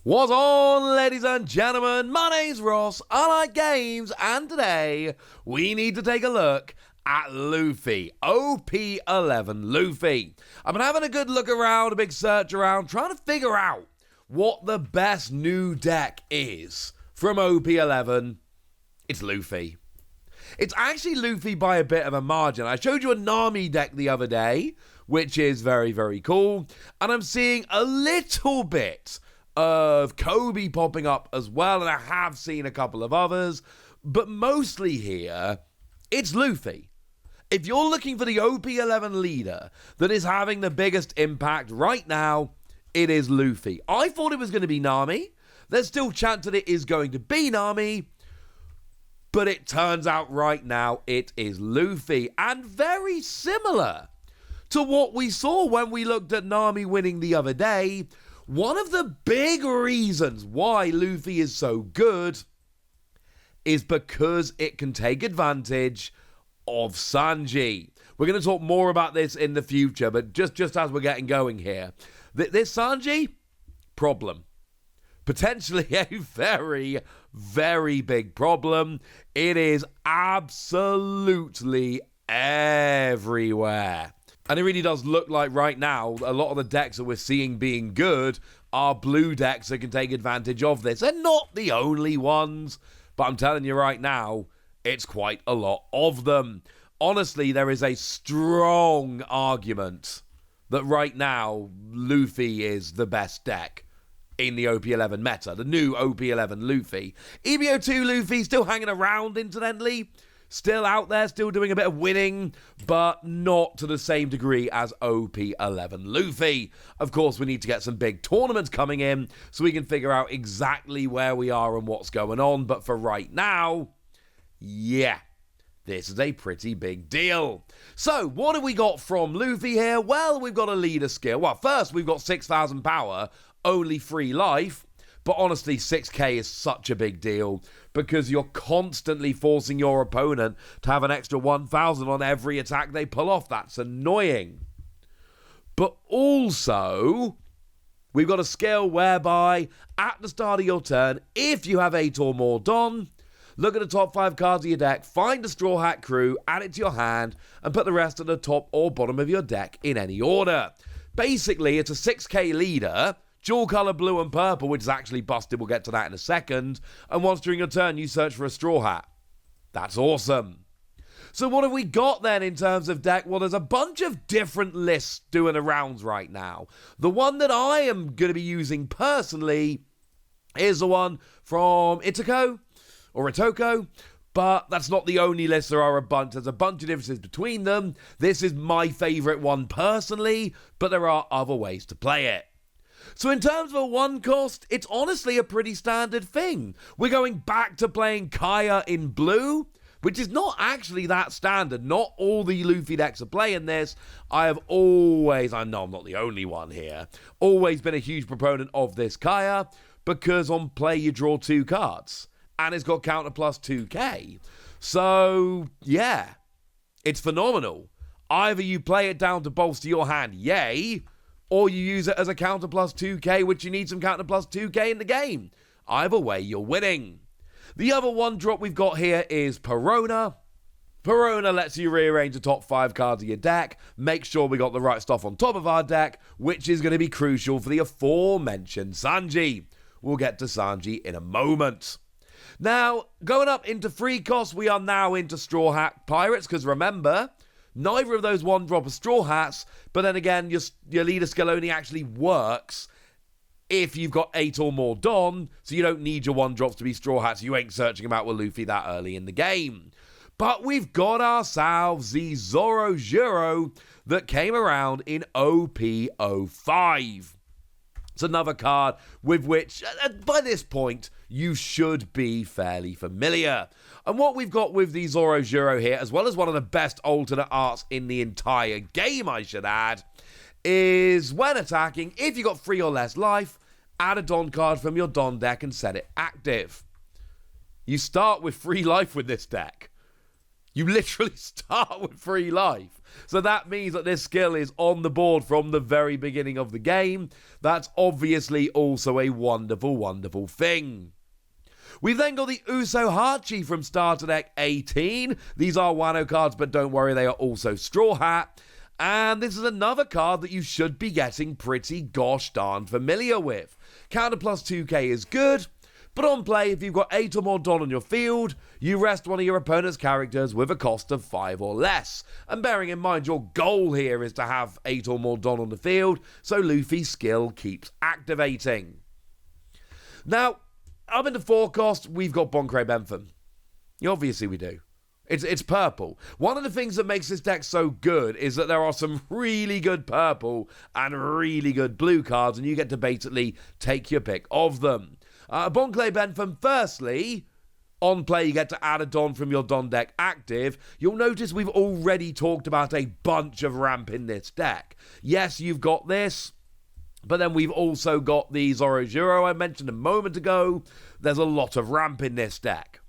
What's on, ladies and gentlemen? My name's Ross, I like games, and today we need to take a look at Luffy, OP-11 Luffy. I've been having a good look around, a big search around, trying to figure out what the best new deck is from OP-11. It's Luffy. It's actually Luffy by a bit of a margin. I showed you a Nami deck the other day, which is very, very cool, and I'm seeing a little bit of Kobe popping up as well, and I have seen a couple of others, but mostly here, it's Luffy. If you're looking for the OP-11 leader that is having the biggest impact right now, it is Luffy. I thought it was going to be Nami. There's still chance that it is going to be Nami, but it turns out right now it is Luffy, and very similar to what we saw when we looked at Nami winning the other day. One of the big reasons why Luffy is so good is because it can take advantage of Sanji. We're going to talk more about this in the future, but just as we're getting going here, this Sanji, problem. Potentially a very, very big problem. It is absolutely everywhere. And it really does look like right now, a lot of the decks that we're seeing being good are blue decks that can take advantage of this. They're not the only ones, but I'm telling you right now, it's quite a lot of them. Honestly, there is a strong argument that right now, Luffy is the best deck in the OP-11 meta. The new OP-11 Luffy. EBO2 Luffy still hanging around, incidentally. Still out there, still doing a bit of winning, but not to the same degree as OP-11 Luffy. Of course, we need to get some big tournaments coming in so we can figure out exactly where we are and what's going on. But for right now, yeah, this is a pretty big deal. So, what have we got from Luffy here? Well, we've got a leader skill. Well, first, we've got 6,000 power, only 3 life. But honestly, 6k is such a big deal because you're constantly forcing your opponent to have an extra 1,000 on every attack they pull off. That's annoying. But also, we've got a skill whereby at the start of your turn, if you have 8 or more Don, look at the top 5 cards of your deck, find a Straw Hat Crew, add it to your hand, and put the rest at the top or bottom of your deck in any order. Basically, it's a 6k leader, dual colour blue and purple, which is actually busted. We'll get to that in a second. And once during your turn, you search for a Straw Hat. That's awesome. So what have we got then in terms of deck? Well, there's a bunch of different lists doing the rounds right now. The one that I am going to be using personally is the one from Itoko, or Itoko. But that's not the only list. There are a bunch. There's a bunch of differences between them. This is my favourite one personally, but there are other ways to play it. So in terms of a 1 cost, it's honestly a pretty standard thing. We're going back to playing Kaya in blue, which is not actually that standard. Not all the Luffy decks are playing this. I have always, I know I'm not the only one here, always been a huge proponent of this Kaya, because on play you draw 2 cards, and it's got counter plus 2k. So, yeah, it's phenomenal. Either you play it down to bolster your hand, yay, or you use it as a counter plus 2k, which you need some counter plus 2k in the game. Either way, you're winning. The other 1 drop we've got here is Perona. Perona lets you rearrange the top 5 cards of your deck, make sure we got the right stuff on top of our deck, which is going to be crucial for the aforementioned Sanji. We'll get to Sanji in a moment. Now, going up into 3 costs, we are now into Straw Hat Pirates, because remember, neither of those 1 drop are Straw Hats, but then again, your leader skill only actually works if you've got 8 or more Don, so you don't need your 1 drops to be Straw Hats. You ain't searching them out with Luffy that early in the game. But we've got ourselves the Zoro Juro that came around in OP-05. It's another card with which, by this point, you should be fairly familiar. And what we've got with the Zoro Juro here, as well as one of the best alternate arts in the entire game, I should add, is when attacking, if you've got 3 or less life, add a Don card from your Don deck and set it active. You start with 3 life with this deck. You literally start with 3 life. So that means that this skill is on the board from the very beginning of the game. That's obviously also a wonderful, wonderful thing. We've then got the Uso Hachi from Starter Deck 18. These are Wano cards, but don't worry, they are also Straw Hat. And this is another card that you should be getting pretty gosh darn familiar with. Counter plus 2k is good, but on play, if you've got 8 or more Don on your field, you rest one of your opponent's characters with a cost of 5 or less. And bearing in mind, your goal here is to have 8 or more Don on the field, so Luffy's skill keeps activating. Now, up into 4 cost, we've got Boncray Bentham. Obviously we do. It's purple. One of the things that makes this deck so good is that there are some really good purple and really good blue cards, and you get to basically take your pick of them. Boncray Bentham, firstly, on play you get to add a Don from your Don deck active. You'll notice we've already talked about a bunch of ramp in this deck. Yes, you've got this, but then we've also got the Zorojuro I mentioned a moment ago. There's a lot of ramp in this deck.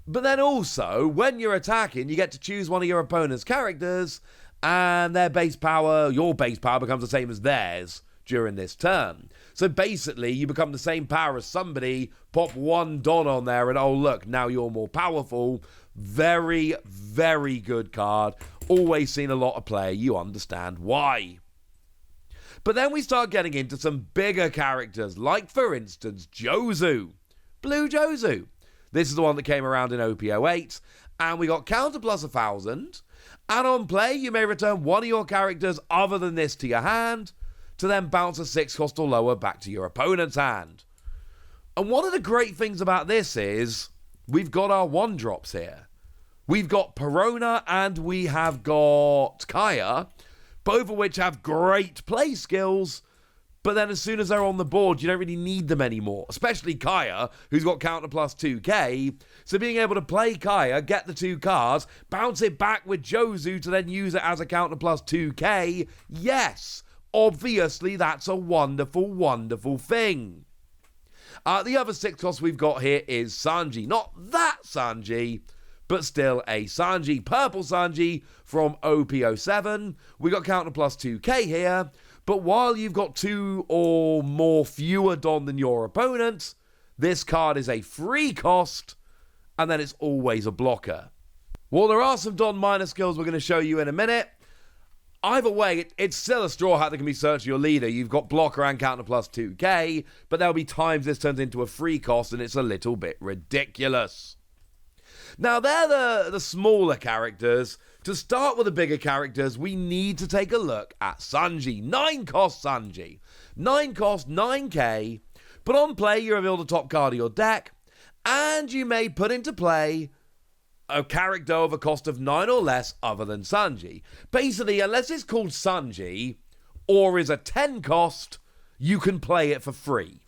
But then also, when you're attacking, you get to choose one of your opponent's characters, and their base power, your base power, becomes the same as theirs during this turn. So basically, you become the same power as somebody, pop 1 Don on there, and oh look, now you're more powerful. Very, very good card. Always seen a lot of play. You understand why. But then we start getting into some bigger characters, like, for instance, Jozu. Blue Jozu. This is the one that came around in OP-08, and we got counter plus 1,000, and on play, you may return one of your characters other than this to your hand, to then bounce a 6 cost or lower back to your opponent's hand. And one of the great things about this is, we've got our 1-drops here. We've got Perona and we have got Kaya, both of which have great play skills, but then as soon as they're on the board, you don't really need them anymore. Especially Kaya, who's got counter plus 2k. So being able to play Kaya, get the 2 cards, bounce it back with Jozu to then use it as a counter plus 2k, yes, obviously that's a wonderful, wonderful thing. The other 6 cost we've got here is Sanji. Not that Sanji, but still a Sanji. Purple Sanji from OP-07. We got counter plus 2k here. But while you've got 2 or more fewer Don than your opponent, this card is a free cost, and then it's always a blocker. Well, there are some Don minor skills we're going to show you in a minute. Either way, it's still a Straw Hat that can be searched for your leader. You've got blocker and counter plus 2k, but there'll be times this turns into a free cost, and it's a little bit ridiculous. Now, they're the smaller characters. To start with the bigger characters, we need to take a look at Sanji. 9 cost Sanji. 9 cost, 9k. But on play, you reveal the top card of your deck, and you may put into play a character of a cost of 9 or less other than Sanji. Basically, unless it's called Sanji, or is a 10 cost, you can play it for free.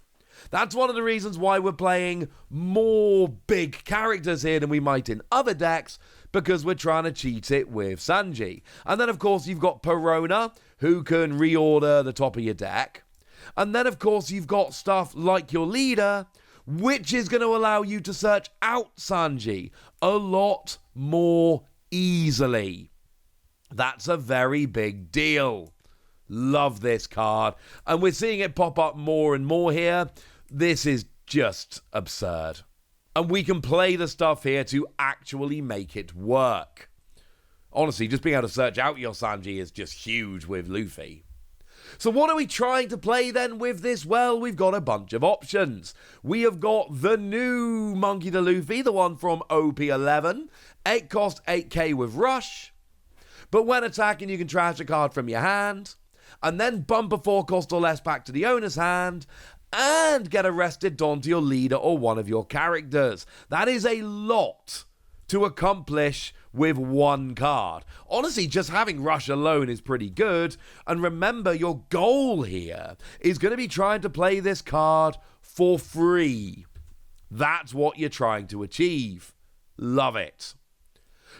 That's one of the reasons why we're playing more big characters here than we might in other decks, because we're trying to cheat it with Sanji. And then, of course, you've got Perona, who can reorder the top of your deck. And then, of course, you've got stuff like your leader, which is going to allow you to search out Sanji a lot more easily. That's a very big deal. Love this card. And we're seeing it pop up more and more here. This is just absurd. And we can play the stuff here to actually make it work. Honestly, just being able to search out your Sanji is just huge with Luffy. So what are we trying to play then with this? Well, we've got a bunch of options. We have got the new Monkey D. Luffy, the one from OP-11. 8 cost 8k with Rush. But when attacking, you can trash a card from your hand. And then bump a 4 cost or less back to the owner's hand. And get arrested Don to your leader or one of your characters. That is a lot to accomplish with 1 card. Honestly, just having Rush alone is pretty good. And remember, your goal here is going to be trying to play this card for free. That's what you're trying to achieve. Love it.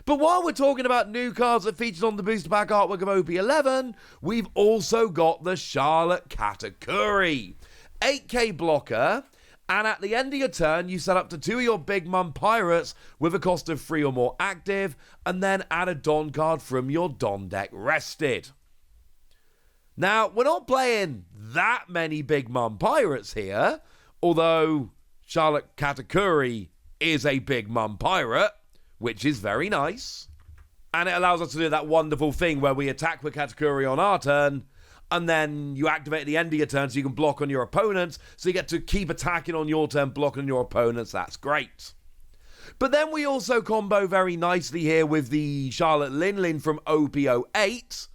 But while we're talking about new cards that featured on the booster pack artwork of OP-11, we've also got the Charlotte Katakuri. 8k blocker, And at the end of your turn, you set up to 2 of your Big Mum Pirates with a cost of 3 or more active, and then add a Don card from your Don deck rested. Now, we're not playing that many Big Mum Pirates here, although Charlotte Katakuri is a Big Mum Pirate, which is very nice. And it allows us to do that wonderful thing where we attack with Katakuri on our turn, and then you activate at the end of your turn so you can block on your opponents, so you get to keep attacking on your turn, blocking on your opponents. That's great. But then we also combo very nicely here with the Charlotte Lin from OP-08,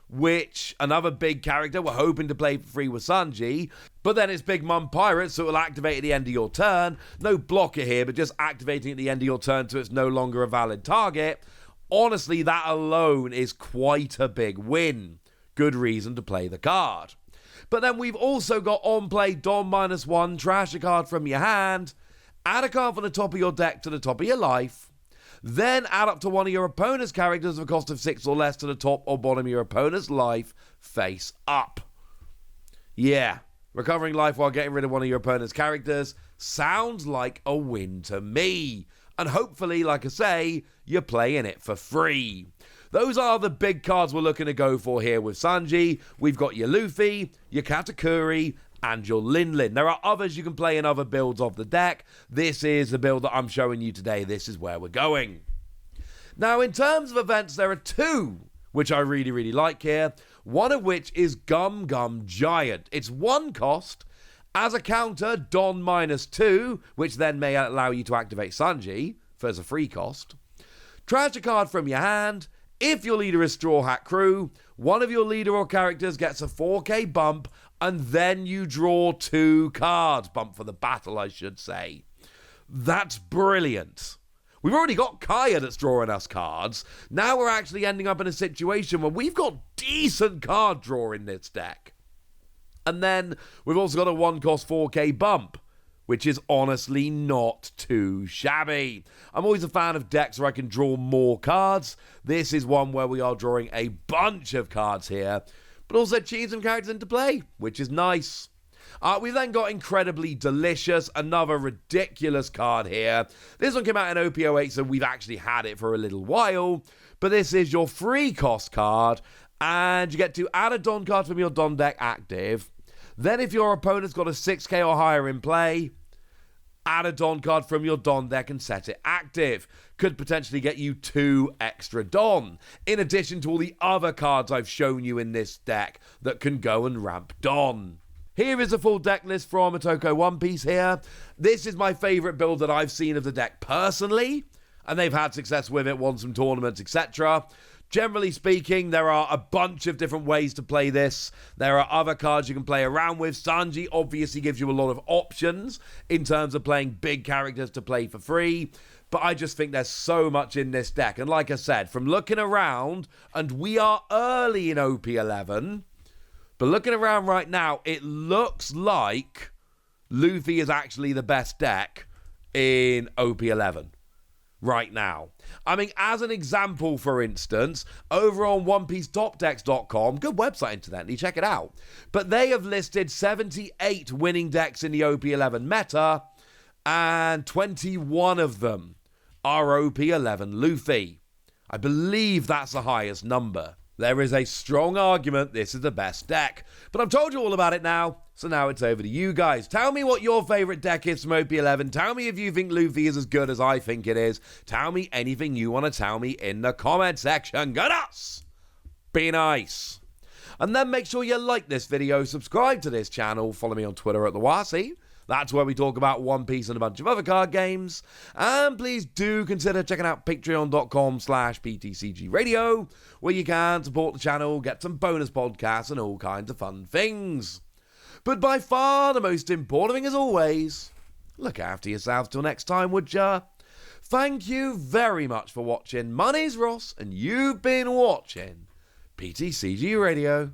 which, another big character we're hoping to play for free with Sanji, but then it's Big Mum Pirates, so it will activate at the end of your turn. No blocker here, but just activating at the end of your turn so it's no longer a valid target. Honestly, that alone is quite a big win. Good reason to play the card. But then we've also got on play Don -1, trash a card from your hand, add a card from the top of your deck to the top of your life, then add up to one of your opponent's characters of a cost of 6 or less to the top or bottom of your opponent's life, face up. Yeah, recovering life while getting rid of one of your opponent's characters sounds like a win to me. And hopefully, like I say, you're playing it for free. Those are the big cards we're looking to go for here with Sanji. We've got your Luffy, your Katakuri, and your Lin. There are others you can play in other builds of the deck. This is the build that I'm showing you today. This is where we're going. Now, in terms of events, there are 2 which I really like here. One of which is Gum Gum Giant. It's 1 cost. As a counter, Don -2, which then may allow you to activate Sanji as a free cost. Trash a card from your hand. If your leader is Straw Hat Crew, one of your leader or characters gets a 4k bump, and then you draw 2 cards. Bump for the battle, I should say. That's brilliant. We've already got Kaya that's drawing us cards. Now we're actually ending up in a situation where we've got decent card draw in this deck. And then we've also got a 1-cost 4k bump, which is honestly not too shabby. I'm always a fan of decks where I can draw more cards. This is one where we are drawing a bunch of cards here, but also cheating some characters into play, which is nice. We've then got Incredibly Delicious, another ridiculous card here. This one came out in OP-08, so we've actually had it for a little while, but this is your free cost card, and you get to add a Don card from your Don deck active. Then if your opponent's got a 6k or higher in play, add a Don card from your Don deck and set it active. Could potentially get you 2 extra Don, in addition to all the other cards I've shown you in this deck that can go and ramp Don. Here is a full deck list from Otoko One Piece here. This is my favourite build that I've seen of the deck personally, and they've had success with it, won some tournaments, etc. Generally speaking, there are a bunch of different ways to play this. There are other cards you can play around with. Sanji obviously gives you a lot of options in terms of playing big characters to play for free, but I just think there's so much in this deck. And like I said, from looking around, and we are early in OP-11, but looking around right now, it looks like Luffy is actually the best deck in OP-11 right now. I mean, as an example, for instance, over on OnePieceTopDecks.com, good website incidentally, check it out, but they have listed 78 winning decks in the OP-11 meta, and 21 of them are OP-11 Luffy. I believe that's the highest number. There is a strong argument this is the best deck, but I've told you all about it now, so now it's over to you guys. Tell me what your favourite deck is from OP-11. Tell me if you think Luffy is as good as I think it is. Tell me anything you want to tell me in the comment section. Good us! Be nice. And then make sure you like this video, subscribe to this channel, follow me on Twitter at TheWasi. That's where we talk about One Piece and a bunch of other card games. And please do consider checking out patreon.com/PTCG Radio, where you can support the channel, get some bonus podcasts, and all kinds of fun things. But by far the most important thing, as always, look after yourselves till next time, would ya? Thank you very much for watching. My name's Ross, and you've been watching PTCG Radio.